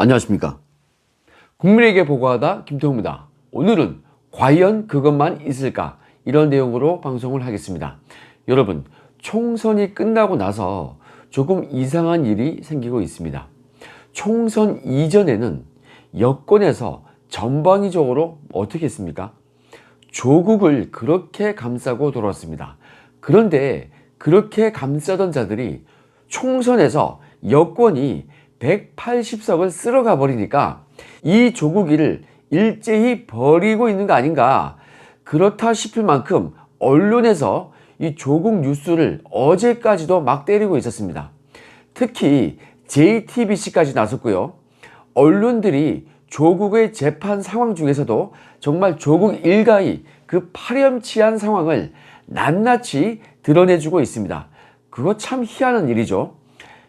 안녕하십니까. 국민에게 보고하다 김태호입니다. 오늘은 과연 그것만 있을까? 이런 내용으로 방송을 하겠습니다. 여러분, 총선이 끝나고 나서 조금 이상한 일이 생기고 있습니다. 총선 이전에는 여권에서 전방위적으로 어떻게 했습니까? 조국을 그렇게 감싸고 돌았습니다. 그런데 그렇게 감싸던 자들이 총선에서 여권이 180석을 쓸어가 버리니까 이 조국이를 일제히 버리고 있는 거 아닌가, 그렇다 싶을 만큼 언론에서 이 조국 뉴스를 어제까지도 막 때리고 있었습니다. 특히 JTBC까지 나섰고요. 언론들이 조국의 재판 상황 중에서도 정말 조국 일가의 그 파렴치한 상황을 낱낱이 드러내주고 있습니다. 그거 참 희한한 일이죠.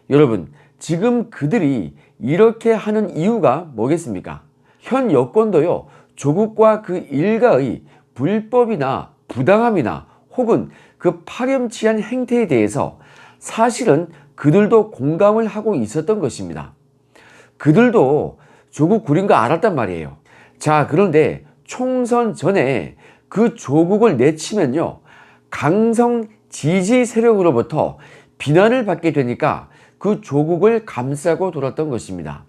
여러분, 지금 그들이 이렇게 하는 이유가 뭐겠습니까? 현 여권도요, 조국과 그 일가의 불법이나 부당함이나 혹은 그 파렴치한 행태에 대해서 사실은 그들도 공감을 하고 있었던 것입니다. 그들도 조국 구린 거 알았단 말이에요. 자, 그런데 총선 전에 그 조국을 내치면요, 강성 지지 세력으로부터 비난을 받게 되니까 그 조국을 감싸고 돌았던 것입니다.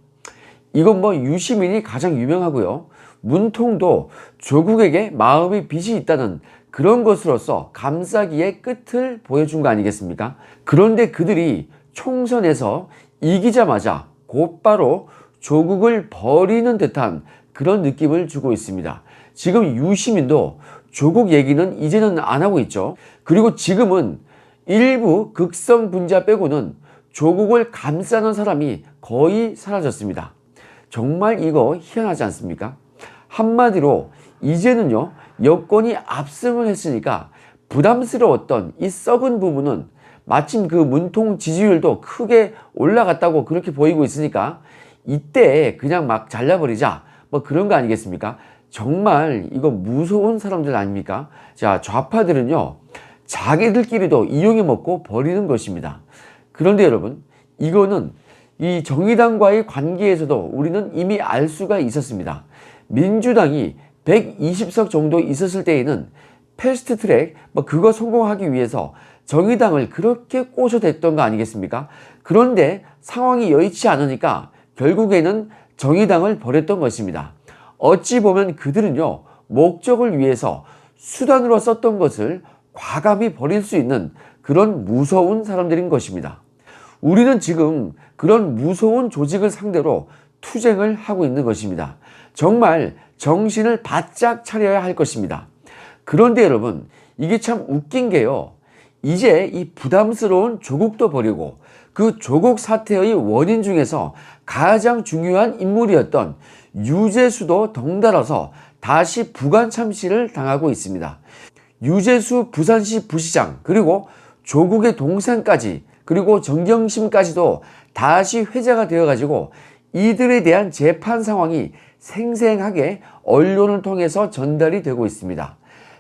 이건 뭐 유시민이 가장 유명하고요. 문통도 조국에게 마음의 빚이 있다는 그런 것으로서 감싸기의 끝을 보여준 거 아니겠습니까? 그런데 그들이 총선에서 이기자마자 곧바로 조국을 버리는 듯한 그런 느낌을 주고 있습니다. 지금 유시민도 조국 얘기는 이제는 안 하고 있죠. 그리고 지금은 일부 극성 분자 빼고는 조국을 감싸는 사람이 거의 사라졌습니다. 정말 이거 희한하지 않습니까? 한마디로 이제는요, 여권이 압승을 했으니까 부담스러웠던 이 썩은 부분은 마침 그 문통 지지율도 크게 올라갔다고 그렇게 보이고 있으니까 이때 그냥 막 잘라버리자, 뭐 그런 거 아니겠습니까? 정말 이거 무서운 사람들 아닙니까? 자, 좌파들은요, 자기들끼리도 이용해 먹고 버리는 것입니다. 그런데 여러분, 이거는 이 정의당과의 관계에서도 우리는 이미 알 수가 있었습니다. 민주당이 120석 정도 있었을 때에는 패스트트랙 그거 성공하기 위해서 정의당을 그렇게 꼬셔댔던 거 아니겠습니까? 그런데 상황이 여의치 않으니까 결국에는 정의당을 버렸던 것입니다. 어찌 보면 그들은요, 목적을 위해서 수단으로 썼던 것을 과감히 버릴 수 있는 그런 무서운 사람들인 것입니다. 우리는 지금 그런 무서운 조직을 상대로 투쟁을 하고 있는 것입니다. 정말 정신을 바짝 차려야 할 것입니다. 그런데 여러분, 이게 참 웃긴 게요, 이제 이 부담스러운 조국도 버리고 그 조국 사태의 원인 중에서 가장 중요한 인물이었던 유재수도 덩달아서 다시 부관 참시를 당하고 있습니다. 유재수 부산시 부시장, 그리고 조국의 동생까지, 그리고 정경심까지도 다시 회자가 되어가지고 이들에 대한 재판 상황이 생생하게 언론을 통해서 전달이 되고 있습니다.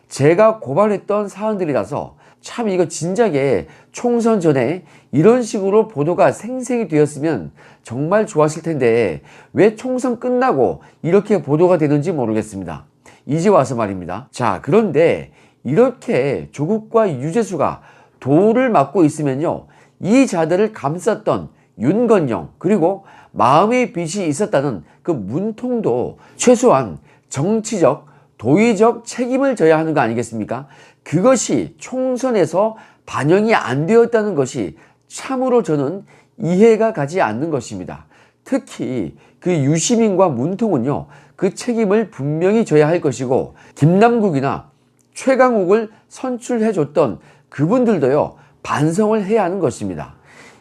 제가 고발했던 사안들이라서 참 이거 진작에 총선 전에 이런 식으로 보도가 생생히 되었으면 정말 좋았을 텐데 왜 총선 끝나고 이렇게 보도가 되는지 모르겠습니다. 이제 와서 말입니다. 자, 그런데 이렇게 조국과 유재수가 도를 맞고 있으면요, 이 자들을 감쌌던 윤건영, 그리고 마음의 빚이 있었다는 그 문통도 최소한 정치적, 도의적 책임을 져야 하는 거 아니겠습니까? 그것이 총선에서 반영이 안 되었다는 것이 참으로 저는 이해가 가지 않는 것입니다. 특히 그 유시민과 문통은요, 그 책임을 분명히 져야 할 것이고, 김남국이나 최강욱을 선출해줬던 그분들도요, 반성을 해야 하는 것입니다.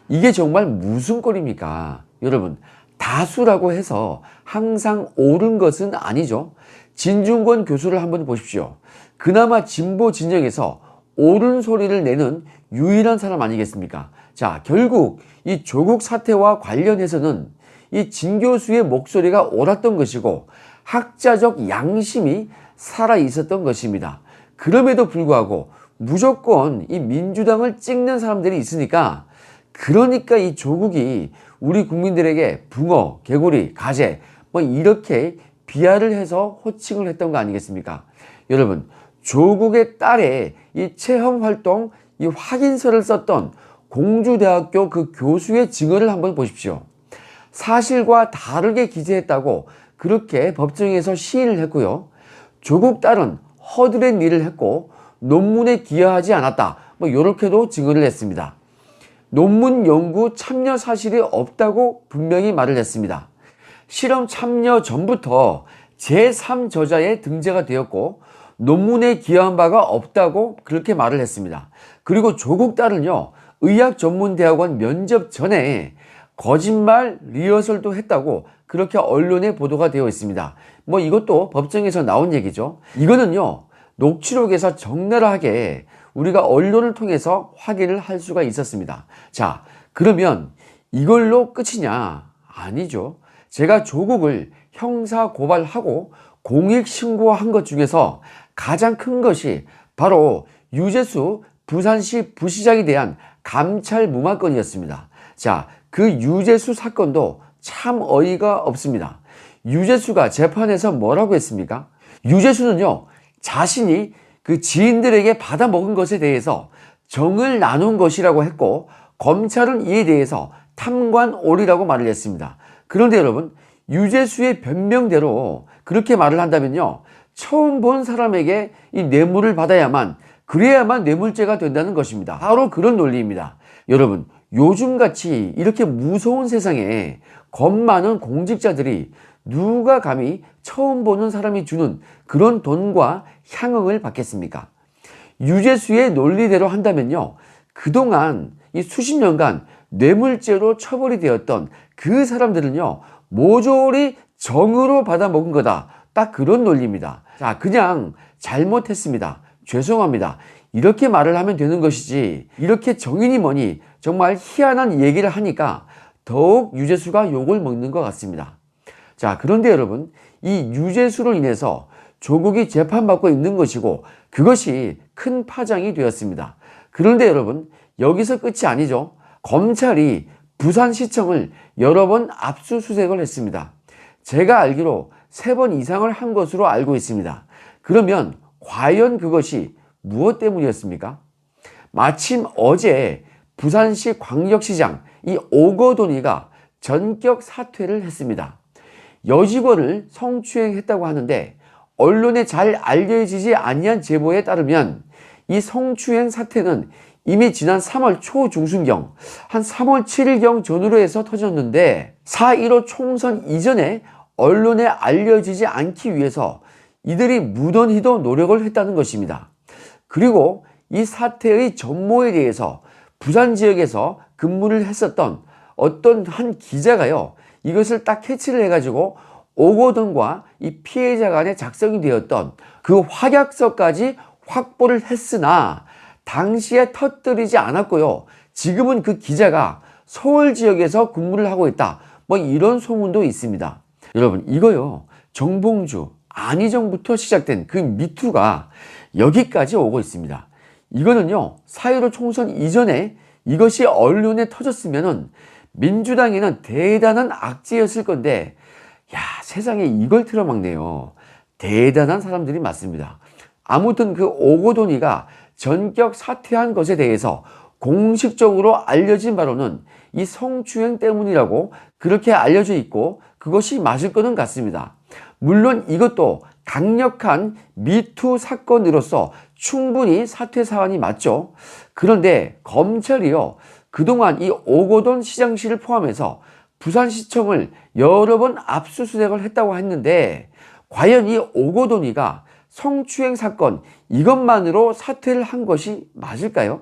이게 정말 무슨 꼴입니까? 여러분, 다수라고 해서 항상 옳은 것은 아니죠. 진중권 교수를 한번 보십시오. 그나마 진보 진영에서 옳은 소리를 내는 유일한 사람 아니겠습니까? 자, 결국 이 조국 사태와 관련해서는 이 진 교수의 목소리가 옳았던 것이고 학자적 양심이 살아 있었던 것입니다. 그럼에도 불구하고 무조건 이 민주당을 찍는 사람들이 있으니까, 그러니까 이 조국이 우리 국민들에게 붕어, 개구리, 가재 뭐 이렇게 비하를 해서 호칭을 했던 거 아니겠습니까? 여러분, 조국의 딸의 이 체험활동 이 확인서를 썼던 공주대학교 그 교수의 증언을 한번 보십시오. 사실과 다르게 기재했다고 그렇게 법정에서 시인을 했고요. 조국 딸은 허드렛 일을 했고 논문에 기여하지 않았다. 뭐 이렇게도 증언을 했습니다. 논문 연구 참여 사실이 없다고 분명히 말을 했습니다. 실험 참여 전부터 제3저자의 등재가 되었고 논문에 기여한 바가 없다고 그렇게 말을 했습니다. 그리고 조국 딸은요, 의학전문대학원 면접 전에 거짓말 리허설도 했다고 그렇게 언론에 보도가 되어 있습니다. 뭐 이것도 법정에서 나온 얘기죠. 이거는요, 녹취록에서 적나라하게 우리가 언론을 통해서 확인을 할 수가 있었습니다. 자, 그러면 이걸로 끝이냐? 아니죠. 제가 조국을 형사 고발하고 공익 신고한 것 중에서 가장 큰 것이 바로 유재수 부산시 부시장에 대한 감찰 무마건이었습니다. 자, 그 유재수 사건도 참 어이가 없습니다. 유재수가 재판에서 뭐라고 했습니까? 유재수는요, 자신이 그 지인들에게 받아먹은 것에 대해서 정을 나눈 것이라고 했고, 검찰은 이에 대해서 탐관오리라고 말을 했습니다. 그런데 여러분, 유재수의 변명대로 그렇게 말을 한다면요, 처음 본 사람에게 이 뇌물을 받아야만, 그래야만 뇌물죄가 된다는 것입니다. 바로 그런 논리입니다. 여러분, 요즘같이 이렇게 무서운 세상에 겁 많은 공직자들이 누가 감히 처음 보는 사람이 주는 그런 돈과 향응을 받겠습니까? 유재수의 논리대로 한다면요, 그동안 이 수십 년간 뇌물죄로 처벌이 되었던 그 사람들은요, 모조리 정으로 받아먹은 거다. 딱 그런 논리입니다. 자, 그냥 잘못했습니다. 죄송합니다. 이렇게 말을 하면 되는 것이지, 이렇게 정인이 뭐니 정말 희한한 얘기를 하니까 더욱 유재수가 욕을 먹는 것 같습니다. 자, 그런데 여러분, 이 유재수로 인해서 조국이 재판받고 있는 것이고 그것이 큰 파장이 되었습니다. 그런데 여러분, 여기서 끝이 아니죠. 검찰이 부산시청을 여러 번 압수수색을 했습니다. 제가 알기로 3번 이상을 한 것으로 알고 있습니다. 그러면 과연 그것이 무엇 때문이었습니까? 마침 어제 부산시 광역시장 이 오거돈이가 전격 사퇴를 했습니다. 여직원을 성추행했다고 하는데 언론에 잘 알려지지 아니한 제보에 따르면 이 성추행 사태는 이미 지난 3월 초중순경 한 3월 7일경 전후로 해서 터졌는데 4.15 총선 이전에 언론에 알려지지 않기 위해서 이들이 무던히도 노력을 했다는 것입니다. 그리고 이 사태의 전모에 대해서 부산 지역에서 근무를 했었던 어떤 한 기자가요, 이것을 딱 캐치를 해가지고 오거돈과 이 피해자 간에 작성이 되었던 그 확약서까지 확보를 했으나 당시에 터뜨리지 않았고요. 지금은 그 기자가 서울 지역에서 근무를 하고 있다. 뭐 이런 소문도 있습니다. 여러분, 이거요, 정봉주, 안희정부터 시작된 그 미투가 여기까지 오고 있습니다. 이거는요, 4.15 총선 이전에 이것이 언론에 터졌으면은 민주당에는 대단한 악재였을 건데, 야, 세상에 이걸 틀어막네요. 대단한 사람들이 맞습니다. 아무튼 그 오거돈이가 전격 사퇴한 것에 대해서 공식적으로 알려진 바로는 이 성추행 때문이라고 그렇게 알려져 있고 그것이 맞을 거는 같습니다. 물론 이것도 강력한 미투 사건으로서 충분히 사퇴 사안이 맞죠. 그런데 검찰이요, 그동안 이 오거돈 시장실을 포함해서 부산시청을 여러 번 압수수색을 했다고 했는데 과연 이 오거돈이가 성추행 사건 이것만으로 사퇴를 한 것이 맞을까요?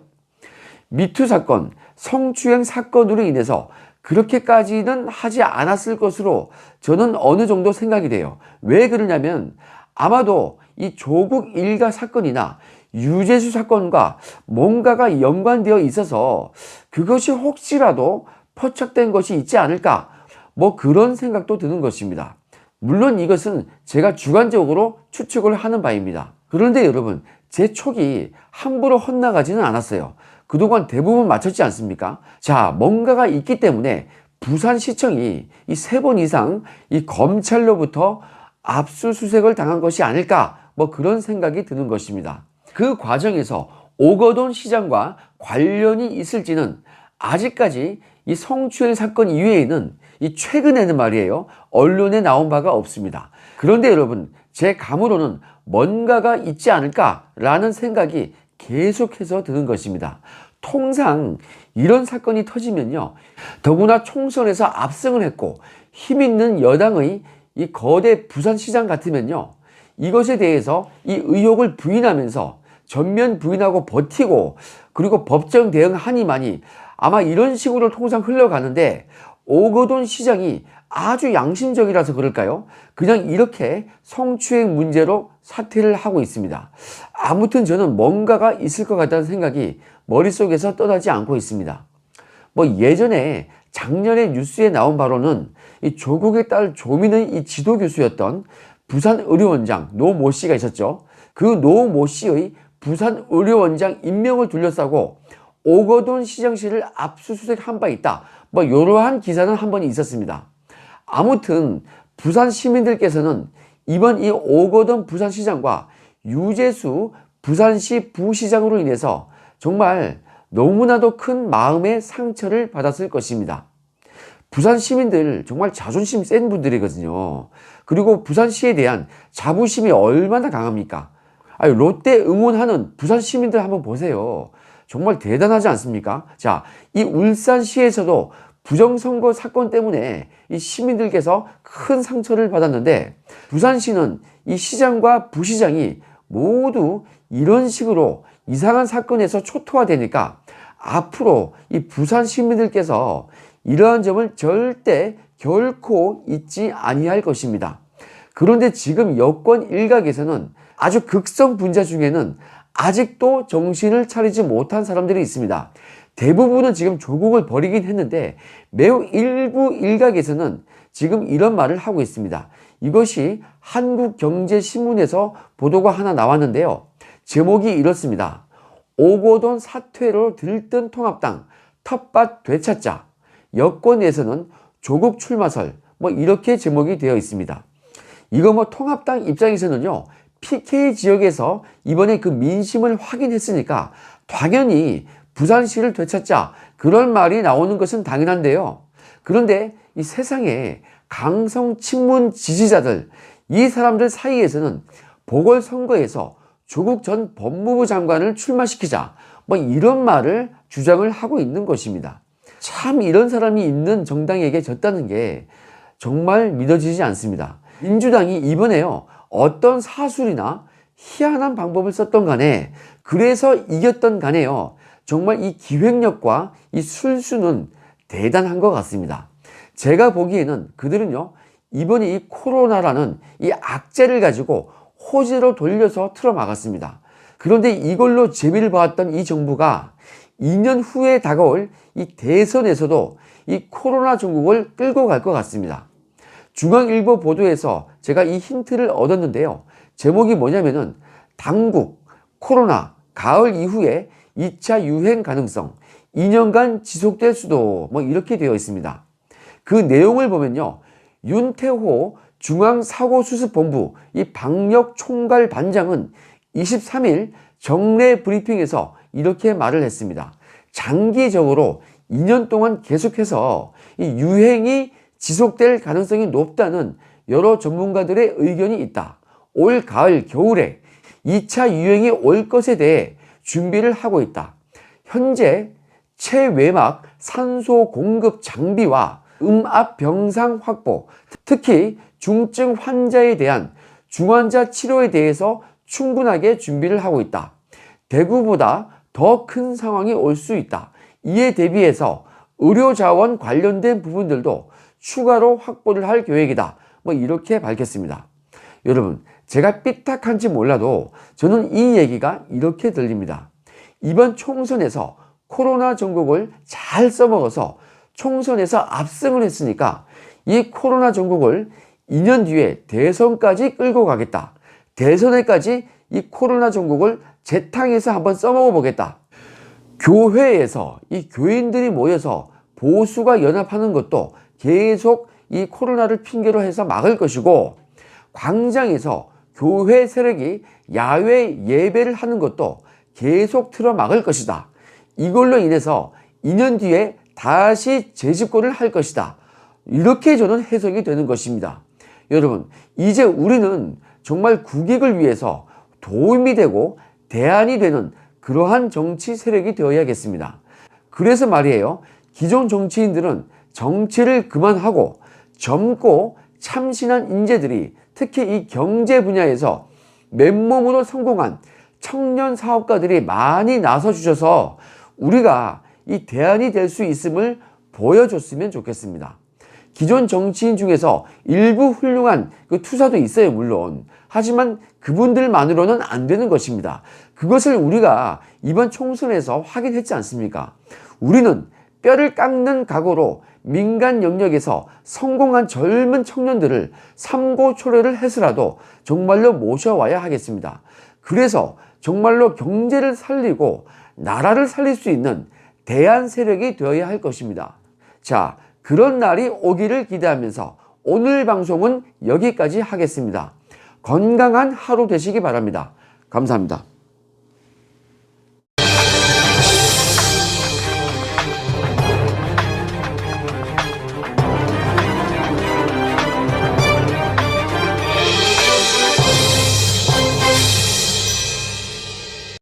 미투 사건, 성추행 사건으로 인해서 그렇게까지는 하지 않았을 것으로 저는 어느 정도 생각이 돼요. 왜 그러냐면 아마도 이 조국 일가 사건이나 유재수 사건과 뭔가가 연관되어 있어서 그것이 혹시라도 포착된 것이 있지 않을까, 뭐 그런 생각도 드는 것입니다. 물론 이것은 제가 주관적으로 추측을 하는 바입니다. 그런데 여러분, 제 촉이 함부로 헛나가지는 않았어요. 그동안 대부분 맞췄지 않습니까? 자, 뭔가가 있기 때문에 부산시청이 이 3번 이상 이 검찰로부터 압수수색을 당한 것이 아닐까 뭐 그런 생각이 드는 것입니다. 그 과정에서 오거돈 시장과 관련이 있을지는 아직까지 이 성추행 사건 이외에는 이 최근에는 말이에요, 언론에 나온 바가 없습니다. 그런데 여러분, 제 감으로는 뭔가가 있지 않을까라는 생각이 계속해서 드는 것입니다. 통상 이런 사건이 터지면요, 더구나 총선에서 압승을 했고 힘있는 여당의 이 거대 부산시장 같으면요, 이것에 대해서 이 의혹을 부인하면서 전면 부인하고 버티고 그리고 법정 대응하니만이 아마 이런 식으로 통상 흘러가는데, 오거돈 시장이 아주 양심적이라서 그럴까요? 그냥 이렇게 성추행 문제로 사퇴를 하고 있습니다. 아무튼 저는 뭔가가 있을 것 같다는 생각이 머릿속에서 떠나지 않고 있습니다. 뭐 예전에 작년에 뉴스에 나온 바로는 이 조국의 딸 조민의 이 지도 교수였던 부산의료원장 노 모 씨가 있었죠. 그 노 모 씨의 부산의료원장 임명을 둘러싸고 오거돈 시장실을 압수수색한 바 있다, 뭐 이러한 기사는 한 번 있었습니다. 아무튼 부산 시민들께서는 이번 이 오거돈 부산시장과 유재수 부산시 부시장으로 인해서 정말 너무나도 큰 마음의 상처를 받았을 것입니다. 부산 시민들 정말 자존심 센 분들이거든요. 그리고 부산시에 대한 자부심이 얼마나 강합니까? 아니, 롯데 응원하는 부산 시민들 한번 보세요. 정말 대단하지 않습니까? 자, 이 울산시에서도 부정선거 사건 때문에 이 시민들께서 큰 상처를 받았는데, 부산시는 이 시장과 부시장이 모두 이런 식으로 이상한 사건에서 초토화되니까 앞으로 이 부산 시민들께서 이러한 점을 절대 결코 잊지 아니할 것입니다. 그런데 지금 여권 일각에서는 아주 극성 분자 중에는 아직도 정신을 차리지 못한 사람들이 있습니다. 대부분은 지금 조국을 버리긴 했는데 매우 일부 일각에서는 지금 이런 말을 하고 있습니다. 이것이 한국경제신문에서 보도가 하나 나왔는데요. 제목이 이렇습니다. 오거돈 사퇴로 들뜬 통합당 텃밭 되찾자, 여권에서는 조국 출마설, 뭐 이렇게 제목이 되어 있습니다. 이거 뭐 통합당 입장에서는요, PK 지역에서 이번에 그 민심을 확인했으니까 당연히 부산시를 되찾자, 그런 말이 나오는 것은 당연한데요. 그런데 이 세상에 강성 친문 지지자들, 이 사람들 사이에서는 보궐선거에서 조국 전 법무부 장관을 출마시키자, 뭐 이런 말을 주장을 하고 있는 것입니다. 참 이런 사람이 있는 정당에게 졌다는 게 정말 믿어지지 않습니다. 민주당이 이번에요, 어떤 사술이나 희한한 방법을 썼던 간에, 그래서 이겼던 간에요, 정말 이 기획력과 이 술수는 대단한 것 같습니다. 제가 보기에는 그들은요, 이번에 이 코로나라는 이 악재를 가지고 호재로 돌려서 틀어막았습니다. 그런데 이걸로 재미를 봐왔던 이 정부가 2년 후에 다가올 이 대선에서도 이 코로나 정국을 끌고 갈 것 같습니다. 중앙일보 보도에서 제가 이 힌트를 얻었는데요. 제목이 뭐냐면은 당국 코로나 가을 이후에 2차 유행 가능성 2년간 지속될 수도, 뭐 이렇게 되어 있습니다. 그 내용을 보면요, 윤태호 중앙사고수습본부 이 방역총괄 반장은 23일 정례 브리핑에서 이렇게 말을 했습니다. 장기적으로 2년 동안 계속해서 이 유행이 지속될 가능성이 높다는 여러 전문가들의 의견이 있다. 올 가을 겨울에 2차 유행이 올 것에 대해 준비를 하고 있다. 현재 체외막 산소 공급 장비와 음압 병상 확보, 특히 중증 환자에 대한 중환자 치료에 대해서 충분하게 준비를 하고 있다. 대구보다 더 큰 상황이 올 수 있다. 이에 대비해서 의료자원 관련된 부분들도 추가로 확보를 할 계획이다. 뭐 이렇게 밝혔습니다. 여러분, 제가 삐딱한지 몰라도 저는 이 얘기가 이렇게 들립니다. 이번 총선에서 코로나 정국을 잘 써먹어서 총선에서 압승을 했으니까 이 코로나 정국을 2년 뒤에 대선까지 끌고 가겠다. 대선에까지 이 코로나 정국을 재탕해서 한번 써먹어 보겠다. 교회에서 이 교인들이 모여서 보수가 연합하는 것도 계속 이 코로나를 핑계로 해서 막을 것이고, 광장에서 교회 세력이 야외 예배를 하는 것도 계속 틀어막을 것이다. 이걸로 인해서 2년 뒤에 다시 재집권을 할 것이다. 이렇게 저는 해석이 되는 것입니다. 여러분, 이제 우리는 정말 국익을 위해서 도움이 되고 대안이 되는 그러한 정치 세력이 되어야겠습니다. 그래서 말이에요, 기존 정치인들은 정치를 그만하고 젊고 참신한 인재들이 특히 이 경제 분야에서 맨몸으로 성공한 청년 사업가들이 많이 나서주셔서 우리가 이 대안이 될 수 있음을 보여줬으면 좋겠습니다. 기존 정치인 중에서 일부 훌륭한 그 투사도 있어요, 물론. 하지만 그분들만으로는 안 되는 것입니다. 그것을 우리가 이번 총선에서 확인했지 않습니까? 우리는 뼈를 깎는 각오로 민간 영역에서 성공한 젊은 청년들을 삼고초려를 해서라도 정말로 모셔와야 하겠습니다. 그래서 정말로 경제를 살리고 나라를 살릴 수 있는 대안 세력이 되어야 할 것입니다. 자, 그런 날이 오기를 기대하면서 오늘 방송은 여기까지 하겠습니다. 건강한 하루 되시기 바랍니다. 감사합니다.